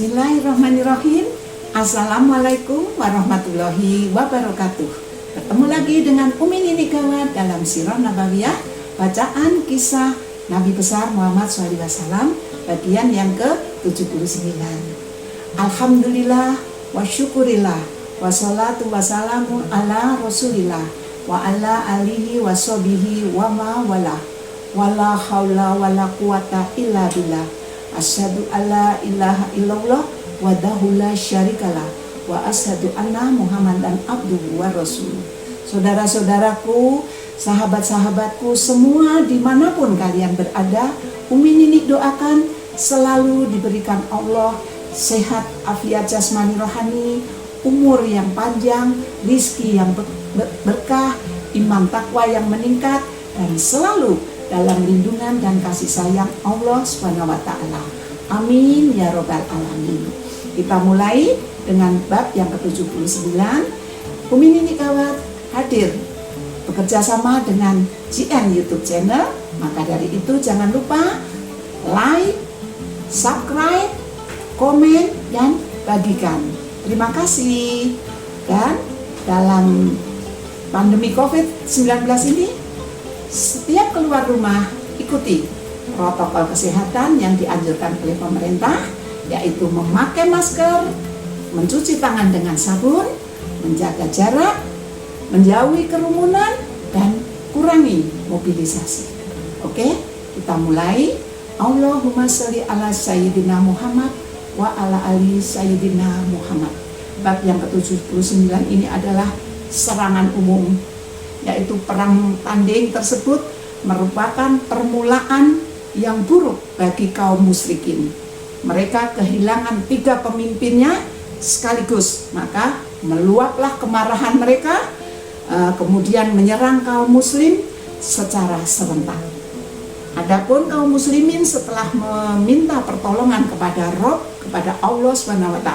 Bismillahirrahmanirrahim. Assalamualaikum warahmatullahi wabarakatuh. Bertemu lagi dengan Umi Nini Gawat dalam Sirah Nabawiyah, bacaan kisah Nabi besar Muhammad SAW, bagian yang ke-79. Alhamdulillah wa syukurillah wa salatu wassalamu ala rasulillah wa ala alihi wa sobihi wa ma wala wala hawla wala quwata illa billah. Asyhadu alla ilaha illallah wahdahu la syarikalah wa asyhadu anna Muhammadan abduhu wa rasuluh. Saudara-saudaraku, sahabat-sahabatku semua dimanapun kalian berada, Umi Nini doakan selalu diberikan Allah sehat, afiat jasmani rohani, umur yang panjang, rizki yang berkah, iman takwa yang meningkat, dan selalu dalam lindungan dan kasih sayang Allah SWT. Amin ya robbal alamin. Kita mulai dengan bab yang ke-79. Umi Nini Gawat hadir bekerja sama dengan JN YouTube channel. Maka dari itu jangan lupa like, subscribe, komen, dan bagikan. Terima kasih. Dan dalam pandemi COVID-19 ini, setiap keluar rumah ikuti protokol kesehatan yang dianjurkan oleh pemerintah, yaitu memakai masker, mencuci tangan dengan sabun, menjaga jarak, menjauhi kerumunan, dan kurangi mobilisasi. Oke, kita mulai. Allahumma sholli ala sayyidina Muhammad wa ala ali sayyidina Muhammad. Bab yang ke-79 ini adalah serangan umum, yaitu perang tanding tersebut merupakan permulaan yang buruk bagi kaum musyrikin. Mereka kehilangan 3 pemimpinnya sekaligus, maka meluaplah kemarahan mereka, kemudian menyerang kaum muslim secara serentak. Adapun kaum muslimin setelah meminta pertolongan kepada Rabb, kepada Allah SWT,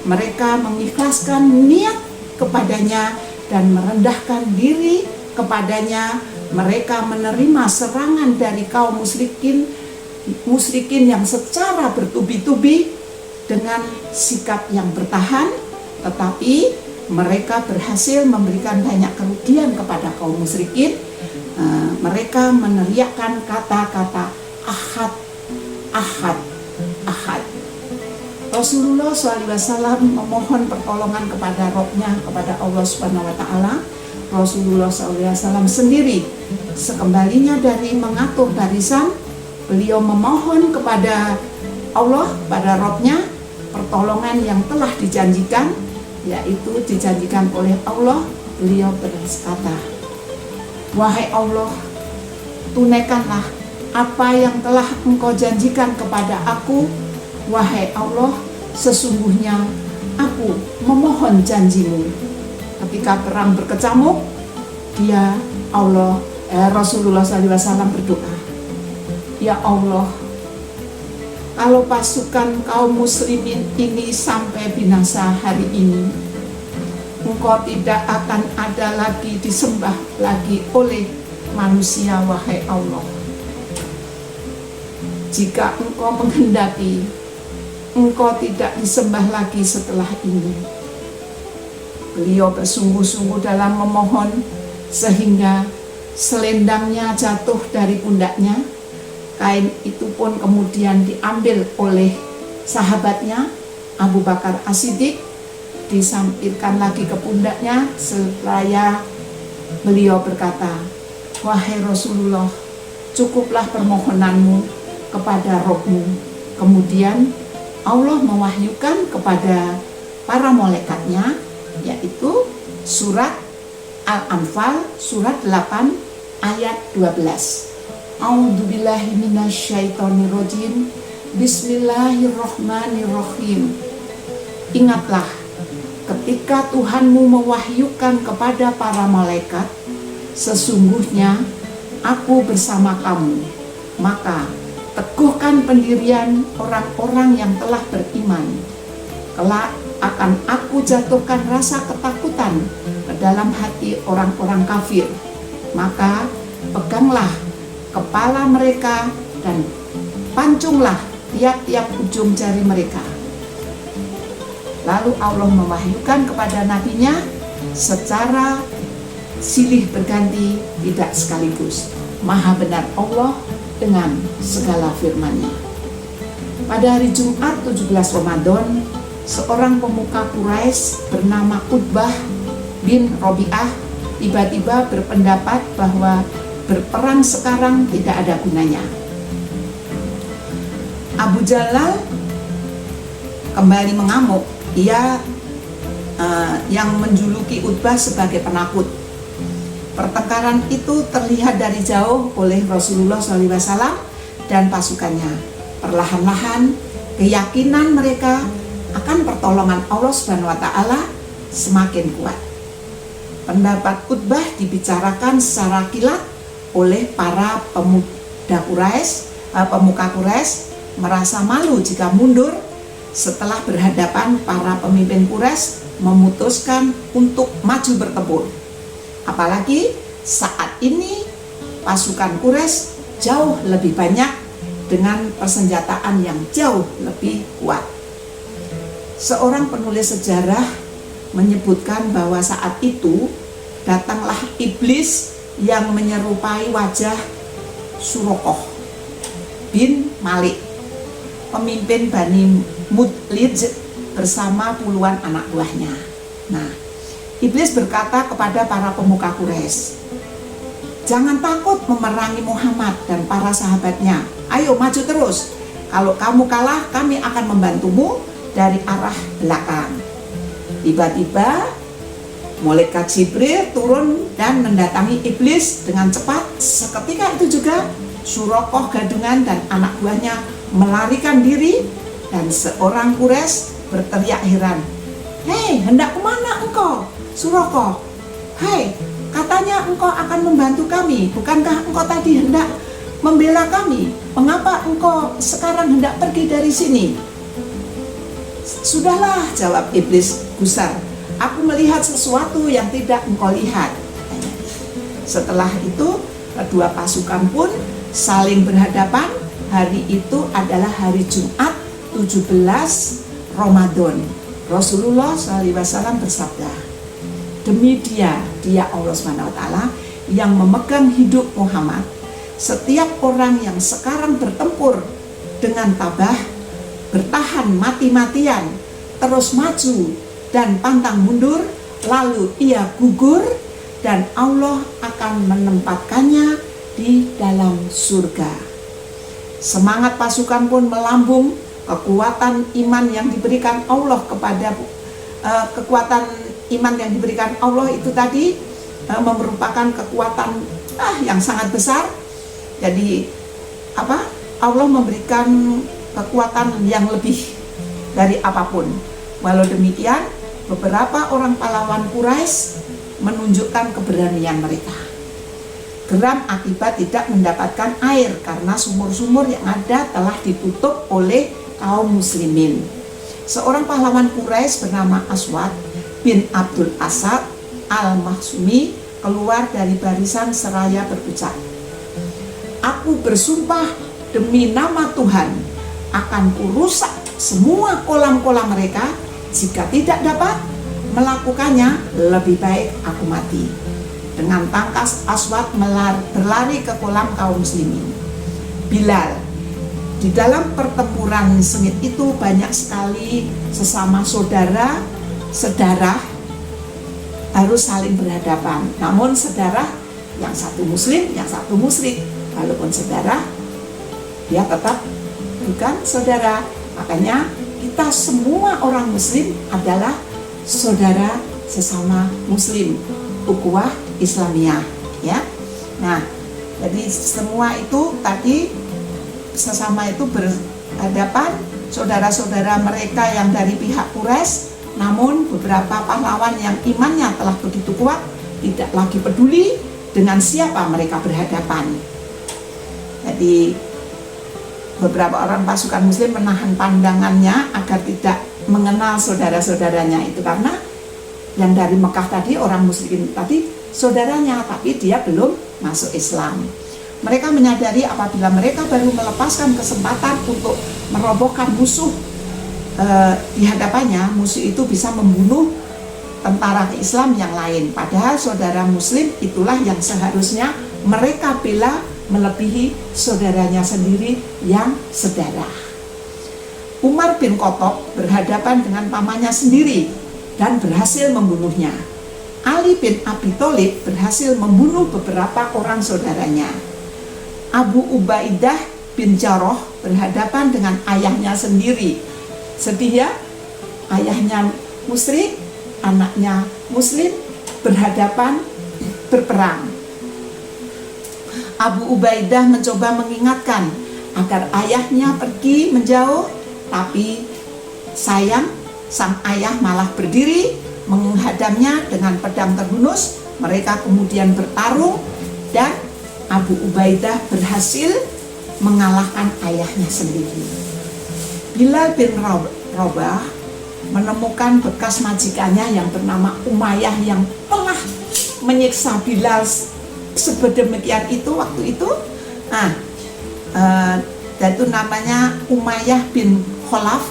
mereka mengikhlaskan niat kepadanya dan merendahkan diri kepadanya. Mereka menerima serangan dari kaum musyrikin yang secara bertubi-tubi dengan sikap yang bertahan, tetapi mereka berhasil memberikan banyak kerugian kepada kaum musyrikin. Mereka meneriakkan kata-kata ahad, ahad, ahad. Rasulullah SAW memohon pertolongan kepada Rabb-nya, kepada Allah SWT. Rasulullah SAW sendiri sekembalinya dari mengatur barisan, beliau memohon kepada Allah, pada Rabb-nya, pertolongan yang telah dijanjikan, yaitu dijanjikan oleh Allah. Beliau berkata, wahai Allah, tunaikanlah apa yang telah Engkau janjikan kepada aku. Wahai Allah, sesungguhnya aku memohon janjimu. Ketika perang berkecamuk, Rasulullah SAW berdoa, ya Allah, kalau pasukan kaum muslimin ini sampai binasa hari ini, Engkau tidak akan ada lagi disembah lagi oleh manusia, wahai Allah. Jika Engkau menghendaki, Engkau tidak disembah lagi setelah ini. Beliau bersungguh-sungguh dalam memohon, sehingga selendangnya jatuh dari pundaknya. Kain itu pun kemudian diambil oleh sahabatnya Abu Bakar As-Siddiq, disampirkan lagi ke pundaknya. Seraya beliau berkata, wahai Rasulullah, cukuplah permohonanmu kepada Rabb-mu. Kemudian Allah mewahyukan kepada para malaikatnya, yaitu surat Al-Anfal surat 8 ayat 12. A'udzubillahi minasyaitonirrajim. Bismillahirrahmanirrahim. Ingatlah ketika Tuhanmu mewahyukan kepada para malaikat, sesungguhnya aku bersama kamu, maka teguhkan pendirian orang-orang yang telah beriman. Kelak akan aku jatuhkan rasa ketakutan ke dalam hati orang-orang kafir. Maka peganglah kepala mereka dan pancunglah tiap-tiap ujung jari mereka. Lalu Allah mewahyukan kepada nabinya secara silih berganti, tidak sekaligus. Maha benar Allah dengan segala firman-Nya. Pada hari Jumat 17 Ramadan, seorang pemuka Quraisy bernama Utbah bin Rabi'ah tiba-tiba berpendapat bahwa berperang sekarang tidak ada gunanya. Abu Jalal kembali mengamuk. Ia yang menjuluki Utbah sebagai penakut. Pertengkaran itu terlihat dari jauh oleh Rasulullah SAW dan pasukannya. Perlahan-lahan keyakinan mereka akan pertolongan Allah Subhanahu wa Ta'ala semakin kuat. Pendapat Utbah dibicarakan secara kilat oleh para pemuka Quraisy, merasa malu jika mundur setelah berhadapan. Para pemimpin Quraisy memutuskan untuk maju bertempur. Apalagi saat ini pasukan Quraisy jauh lebih banyak dengan persenjataan yang jauh lebih kuat. Seorang penulis sejarah menyebutkan bahwa saat itu datanglah iblis yang menyerupai wajah Suraqah bin Malik, pemimpin Bani Mudlij bersama puluhan anak buahnya. Nah, iblis berkata kepada para pemuka Quraisy, "Jangan takut memerangi Muhammad dan para sahabatnya. Ayo maju terus. Kalau kamu kalah, kami akan membantumu dari arah belakang." Tiba-tiba malaikat Jibril turun dan mendatangi iblis dengan cepat. Seketika itu juga Suraqah gadungan dan anak buahnya melarikan diri, dan seorang Quraisy berteriak heran, "Hei, hendak kemana engkau, Suraqah? Hei, katanya engkau akan membantu kami. Bukankah engkau tadi hendak membela kami? Mengapa engkau sekarang hendak pergi dari sini?" "Sudahlah," jawab iblis gusar, "aku melihat sesuatu yang tidak engkau lihat." Setelah itu kedua pasukan pun saling berhadapan. Hari itu adalah hari Jumat 17 Ramadan. Rasulullah SAW bersabda, "Demi dia Allah SWT yang memegang hidup Muhammad, setiap orang yang sekarang bertempur dengan tabah, bertahan mati-matian, terus maju dan pantang mundur, lalu ia gugur, dan Allah akan menempatkannya di dalam surga." Semangat pasukan pun melambung. Kekuatan iman yang diberikan Allah kekuatan iman yang diberikan Allah itu tadi merupakan kekuatan yang sangat besar. Jadi Allah memberikan kekuatan yang lebih dari apapun. Walau demikian, beberapa orang pahlawan Quraisy menunjukkan keberanian mereka. Geram akibat tidak mendapatkan air karena sumur-sumur yang ada telah ditutup oleh kaum muslimin. Seorang pahlawan Quraisy bernama Aswad bin Abdul Asad al-Makhzumi keluar dari barisan seraya berucap, "Aku bersumpah demi nama Tuhan, akan kurusak semua kolam-kolam mereka. Jika tidak dapat melakukannya, lebih baik aku mati." Dengan tangkas Aswad berlari ke kolam kaum muslimin. Bilal, di dalam pertempuran sengit itu banyak sekali sesama saudara harus saling berhadapan. Namun saudara yang satu muslim, yang satu musyrik. Walaupun saudara, dia tetap bukan saudara. Makanya kita semua orang muslim adalah saudara sesama muslim. Ukhuwah Islamiyah, ya. Nah, jadi semua itu tadi sesama itu berhadapan, saudara-saudara mereka yang dari pihak Quraisy. Namun beberapa pahlawan yang imannya telah begitu kuat tidak lagi peduli dengan siapa mereka berhadapan. Jadi beberapa orang pasukan muslim menahan pandangannya agar tidak mengenal saudara-saudaranya itu, karena yang dari Mekah tadi, orang muslim tadi saudaranya, tapi dia belum masuk Islam. Mereka menyadari apabila mereka baru melepaskan kesempatan untuk merobohkan musuh di hadapannya musuh itu bisa membunuh tentara Islam yang lain. Padahal saudara Muslim itulah yang seharusnya mereka bela melebihi saudaranya sendiri yang sedarah. Umar bin Khattab berhadapan dengan pamannya sendiri dan berhasil membunuhnya. Ali bin Abi Thalib berhasil membunuh beberapa orang saudaranya. Abu Ubaidah bin Jarrah berhadapan dengan ayahnya sendiri. Sedih ya, ayahnya musyrik, anaknya muslim berhadapan berperang. Abu Ubaidah mencoba mengingatkan agar ayahnya pergi menjauh, tapi sayang sang ayah malah berdiri menghadangnya dengan pedang terhunus. Mereka kemudian bertarung dan Abu Ubaidah berhasil mengalahkan ayahnya sendiri. Bilal bin Rabah menemukan bekas majikannya yang bernama Umayyah yang telah menyiksa Bilal sebedemikian itu waktu itu. Dan itu namanya Umayyah bin Khalaf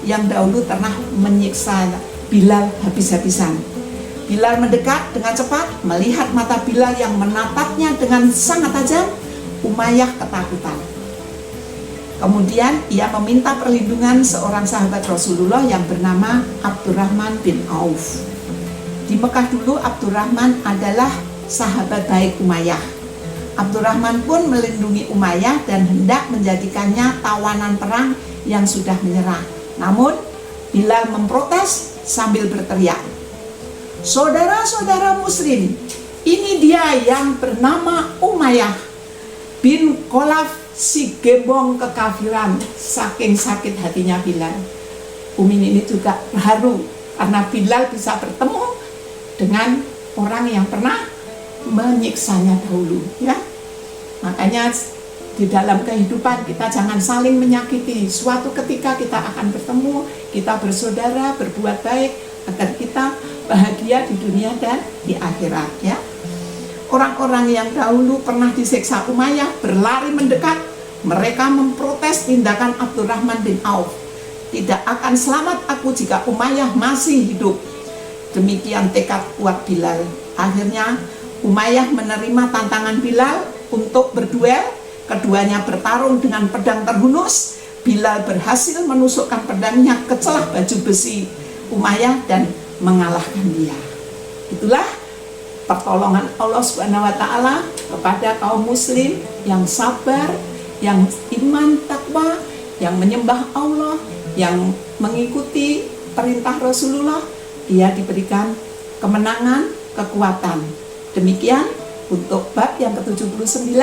yang dahulu pernah menyiksa Bilal habis-habisan. Bilal mendekat dengan cepat, melihat mata Bilal yang menatapnya dengan sangat tajam. Umayyah ketakutan. Kemudian ia meminta perlindungan seorang sahabat Rasulullah yang bernama Abdurrahman bin Auf. Di Mekah dulu Abdurrahman adalah sahabat baik Umayyah. Abdurrahman pun melindungi Umayyah dan hendak menjadikannya tawanan perang yang sudah menyerah. Namun Bilal memprotes sambil berteriak, "Saudara-saudara muslim, ini dia yang bernama Umayyah bin Khalaf, si gembong kekafiran." Saking sakit hatinya Bilal. Umin ini juga terharu karena Bilal bisa bertemu dengan orang yang pernah menyiksanya dahulu, ya. Makanya di dalam kehidupan kita jangan saling menyakiti. Suatu ketika kita akan bertemu, kita bersaudara, berbuat baik agar kita bahagia di dunia dan di akhirat, ya. Orang-orang yang dahulu pernah disiksa Umayyah berlari mendekat. Mereka memprotes tindakan Abdurrahman bin Auf. Tidak akan selamat aku jika Umayyah masih hidup. Demikian tekad kuat Bilal. Akhirnya Umayyah menerima tantangan Bilal untuk berduel. Keduanya bertarung dengan pedang terhunus. Bilal berhasil menusukkan pedangnya ke celah baju besi Umayyah dan mengalahkan dia. Itulah pertolongan Allah Subhanahu wa taala kepada kaum muslim yang sabar, yang iman takwa, yang menyembah Allah, yang mengikuti perintah Rasulullah. Dia diberikan kemenangan, kekuatan. Demikian untuk bab yang ke-79.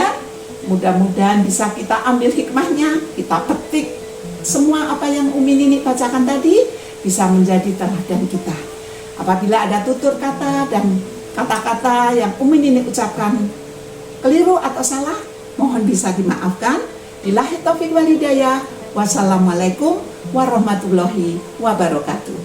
Mudah-mudahan bisa kita ambil hikmahnya, kita petik semua apa yang Umi Nini bacakan tadi bisa menjadi teladan kita. Apabila ada tutur kata dan kata-kata yang Umi Nini ucapkan keliru atau salah, mohon bisa dimaafkan. Billahi taufiq wal hidayah. Wassalamualaikum warahmatullahi wabarakatuh.